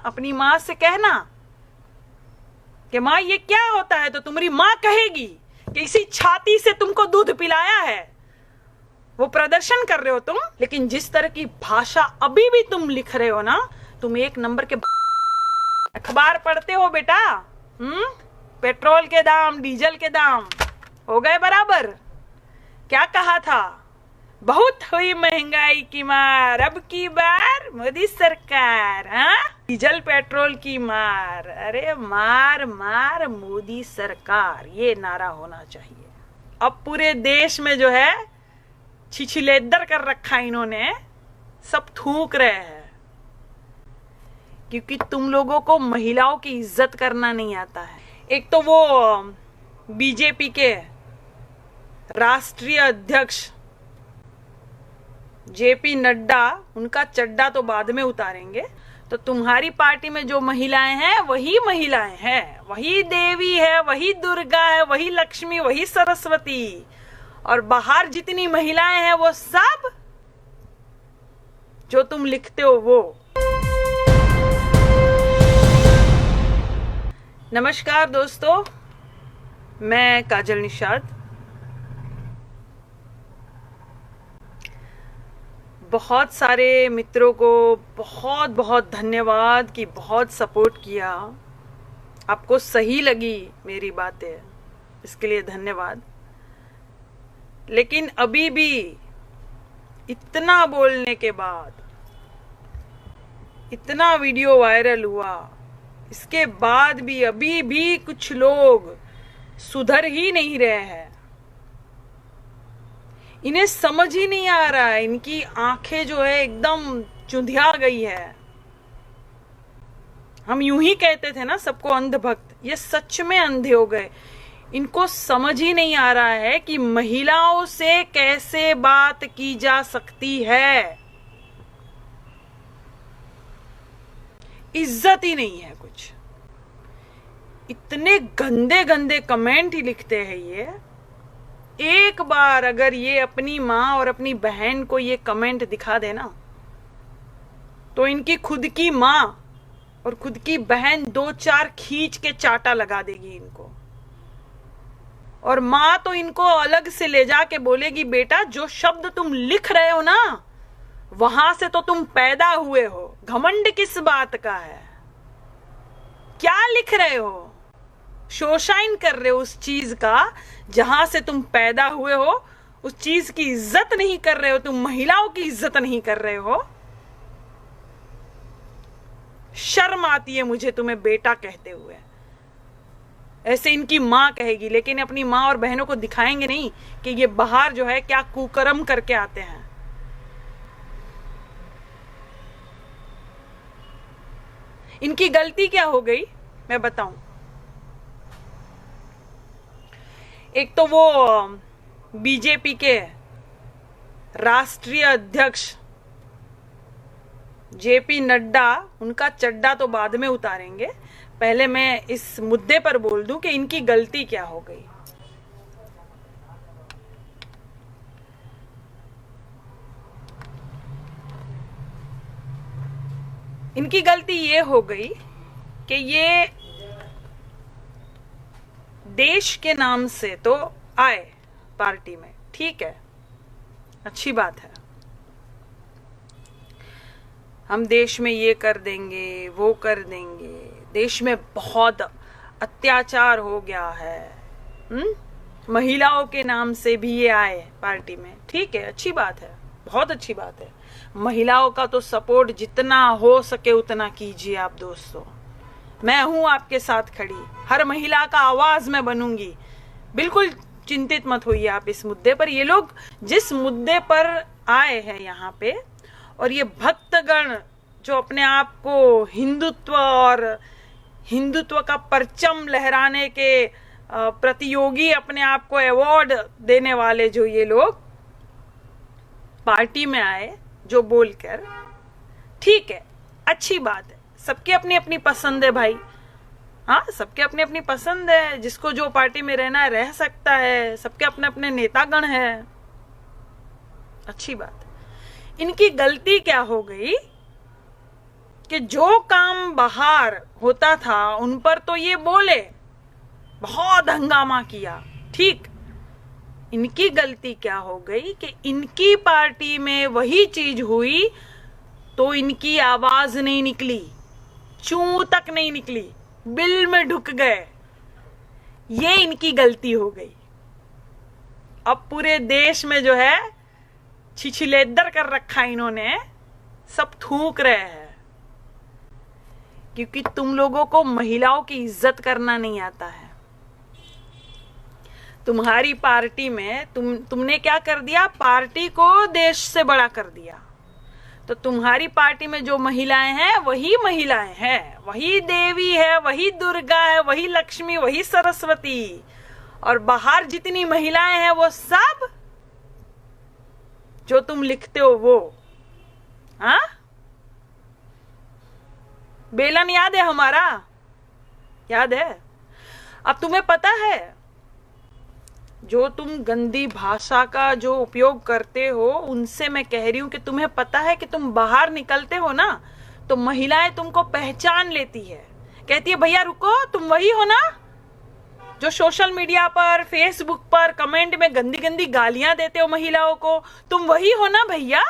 अपनी माँ से कहना कि माँ ये क्या होता है, तो तुम्हारी माँ कहेगी कि इसी छाती से तुमको दूध पिलाया है। वो प्रदर्शन कर रहे हो तुम, लेकिन जिस तरह की भाषा अभी भी तुम लिख रहे हो ना, तुम एक नंबर के अखबार पढ़ते हो बेटा। पेट्रोल के दाम, डीजल के दाम हो गए बराबर। क्या कहा था, बहुत हुई महंगाई की मार, अब की बार मोदी सरकार। डीजल पेट्रोल की मार, अरे मार मार मोदी सरकार, ये नारा होना चाहिए। अब पूरे देश में जो है छिछलेदर कर रखा इन्होंने, सब थूक रहे हैं, क्योंकि तुम लोगों को महिलाओं की इज्जत करना नहीं आता है। एक तो वो बीजेपी के राष्ट्रीय अध्यक्ष जेपी नड्डा, उनका चड्डा तो बाद में उतारेंगे। तो तुम्हारी पार्टी में जो महिलाएं हैं वही महिलाएं हैं, वही देवी है, वही दुर्गा है, वही लक्ष्मी, वही सरस्वती। और बाहर जितनी महिलाएं हैं वो सब जो तुम लिखते हो वो। नमस्कार दोस्तों, मैं काजल निषाद। बहुत सारे मित्रों को बहुत बहुत धन्यवाद कि बहुत सपोर्ट किया, आपको सही लगी मेरी बातें, इसके लिए धन्यवाद। लेकिन अभी भी इतना बोलने के बाद, इतना वीडियो वायरल हुआ, इसके बाद भी अभी भी कुछ लोग सुधर ही नहीं रहे हैं। इन्हें समझ ही नहीं आ रहा है, इनकी आंखें जो है एकदम चुंधिया गई है। हम यूं ही कहते थे ना सबको अंधभक्त, ये सच में अंधे हो गए। इनको समझ ही नहीं आ रहा है कि महिलाओं से कैसे बात की जा सकती है। इज्जत ही नहीं है कुछ। इतने गंदे गंदे कमेंट ही लिखते हैं ये। एक बार अगर ये अपनी माँ और अपनी बहन को ये कमेंट दिखा देना, तो इनकी खुद की माँ और खुद की बहन 2-4 खींच के चाटा लगा देगी इनको। और माँ तो इनको अलग से ले जाके बोलेगी, बेटा जो शब्द तुम लिख रहे हो ना, वहां से तो तुम पैदा हुए हो, घमंड किस बात का है, क्या लिख रहे हो, शोशाइन कर रहे हो उस चीज का जहां से तुम पैदा हुए हो। उस चीज की इज्जत नहीं कर रहे हो, तुम महिलाओं की इज्जत नहीं कर रहे हो। शर्म आती है मुझे तुम्हें बेटा कहते हुए। ऐसे इनकी माँ कहेगी, लेकिन अपनी माँ और बहनों को दिखाएंगे नहीं कि ये बाहर जो है क्या कुकर्म करके आते हैं। इनकी गलती क्या हो गई मैं बताऊं। एक तो वो बीजेपी के राष्ट्रीय अध्यक्ष जेपी नड्डा, उनका चड्डा तो बाद में उतारेंगे। पहले मैं इस मुद्दे पर बोल दूं कि इनकी गलती क्या हो गई। इनकी गलती ये हो गई कि ये देश के नाम से तो आए पार्टी में, ठीक है, अच्छी बात है, हम देश में ये कर देंगे वो कर देंगे, देश में बहुत अत्याचार हो गया है, महिलाओं के नाम से भी ये आए पार्टी में, ठीक है, अच्छी बात है, बहुत अच्छी बात है। महिलाओं का तो सपोर्ट जितना हो सके उतना कीजिए आप दोस्तों। मैं हूं आपके साथ खड़ी, हर महिला का आवाज मैं बनूंगी, बिल्कुल चिंतित मत होइए आप इस मुद्दे पर। ये लोग जिस मुद्दे पर आए हैं यहाँ पे, और ये भक्तगण जो अपने आप को हिंदुत्व और हिंदुत्व का परचम लहराने के प्रतियोगी अपने आप को अवार्ड देने वाले जो ये लोग पार्टी में आए जो बोलकर, ठीक है, अच्छी बात है, सबकी अपनी अपनी पसंद है भाई। हाँ, सबके अपनी अपनी पसंद है, जिसको जो पार्टी में रहना है रह सकता है, सबके अपने अपने नेतागण है, अच्छी बात है। इनकी गलती क्या हो गई कि जो काम बाहर होता था उन पर तो ये बोले, बहुत हंगामा किया, ठीक। इनकी गलती क्या हो गई कि इनकी पार्टी में वही चीज हुई तो इनकी आवाज नहीं निकली, चू तक नहीं निकली, बिल में ढुक गए। ये इनकी गलती हो गई। अब पूरे देश में जो है छिछलेदर कर रखा इन्होंने, सब थूक रहे हैं क्योंकि तुम लोगों को महिलाओं की इज्जत करना नहीं आता है। तुम्हारी पार्टी में तुमने क्या कर दिया, पार्टी को देश से बड़ा कर दिया। तो तुम्हारी पार्टी में जो महिलाएं हैं वही महिलाएं हैं, वही देवी है, वही दुर्गा है, वही लक्ष्मी, वही सरस्वती। और बाहर जितनी महिलाएं हैं वो सब जो तुम लिखते हो वो, हाँ? बेलन याद है हमारा, याद है? अब तुम्हें पता है जो तुम गंदी भाषा का जो उपयोग करते हो, उनसे मैं कह रही हूं कि तुम्हें पता है कि तुम बाहर निकलते हो ना तो महिलाएं तुमको पहचान लेती है, कहती है भैया रुको, तुम वही हो ना जो सोशल मीडिया पर, फेसबुक पर कमेंट में गंदी गंदी गालियां देते हो महिलाओं को, तुम वही हो ना भैया।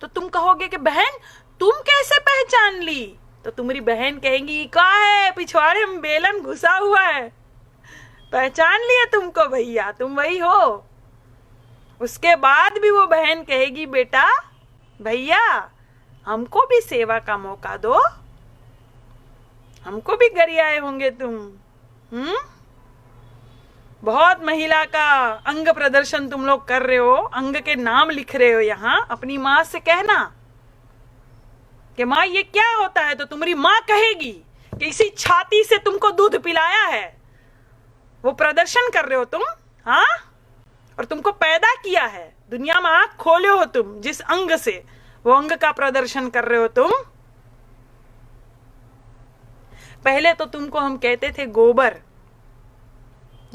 तो तुम कहोगे कि बहन तुम कैसे पहचान ली? तो तुम्हारी बहन कहेगी का है पिछवाड़े में बेलन घुसा हुआ है, पहचान लिया तुमको भैया, तुम वही हो। उसके बाद भी वो बहन कहेगी बेटा भैया हमको भी सेवा का मौका दो, हमको भी गरियाए होंगे तुम। बहुत महिला का अंग प्रदर्शन तुम लोग कर रहे हो, अंग के नाम लिख रहे हो यहाँ। अपनी माँ से कहना कि माँ ये क्या होता है, तो तुम्हारी माँ कहेगी कि इसी छाती से तुमको दूध पिलाया है, वो प्रदर्शन कर रहे हो तुम, हाँ? और तुमको पैदा किया है, दुनिया में आंख खोले हो तुम जिस अंग से, वो अंग का प्रदर्शन कर रहे हो तुम। पहले तो तुमको हम कहते थे गोबर,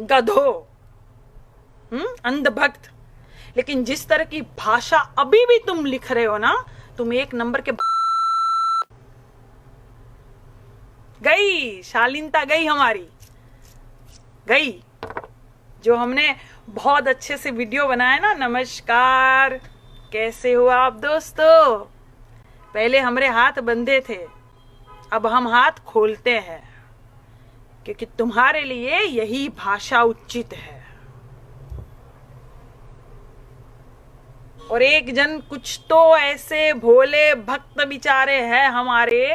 गधो, अंधभक्त, लेकिन जिस तरह की भाषा अभी भी तुम लिख रहे हो ना, तुम एक नंबर के गई शालीनता, गई हमारी, गई। जो हमने बहुत अच्छे से वीडियो बनाया ना, नमस्कार कैसे हो आप दोस्तों, पहले हमारे हाथ बंधे थे, अब हम हाथ खोलते हैं क्योंकि तुम्हारे लिए यही भाषा उचित है। और एक जन कुछ तो ऐसे भोले भक्त बिचारे हैं हमारे,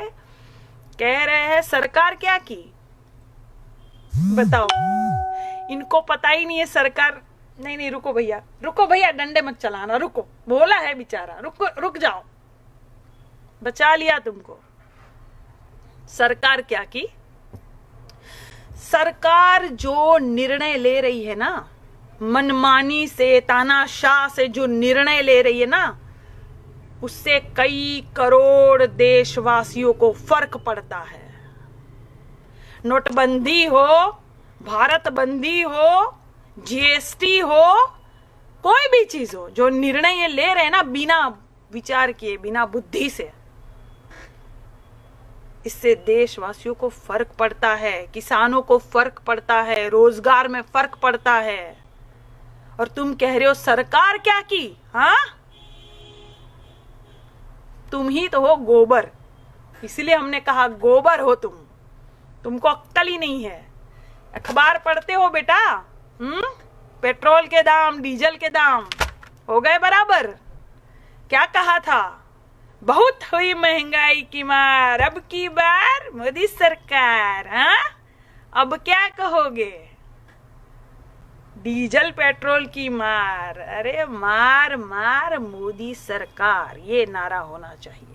कह रहे हैं सरकार क्या की, बताओ इनको पता ही नहीं है सरकार। नहीं रुको भैया डंडे मत चलाना, रुको, भोला है बेचारा, रुक जाओ, बचा लिया तुमको। सरकार क्या की, सरकार जो निर्णय ले रही है ना, मनमानी से, तानाशाह से जो निर्णय ले रही है ना, उससे कई करोड़ देशवासियों को फर्क पड़ता है। नोटबंदी हो, भारत बंदी हो, जीएसटी हो, कोई भी चीज हो, जो निर्णय ये ले रहे हैं ना बिना विचार किए, बिना बुद्धि से, इससे देशवासियों को फर्क पड़ता है, किसानों को फर्क पड़ता है, रोजगार में फर्क पड़ता है। और तुम कह रहे हो सरकार क्या की, हाँ? तुम ही तो हो गोबर, इसलिए हमने कहा गोबर हो तुमको अक्ल ही नहीं है। अखबार पढ़ते हो बेटा? पेट्रोल के दाम, डीजल के दाम हो गए बराबर। क्या कहा था, बहुत हुई महंगाई की मार, अब की बार मोदी सरकार, हाँ? अब क्या कहोगे, डीजल पेट्रोल की मार, अरे मार मार मोदी सरकार, ये नारा होना चाहिए।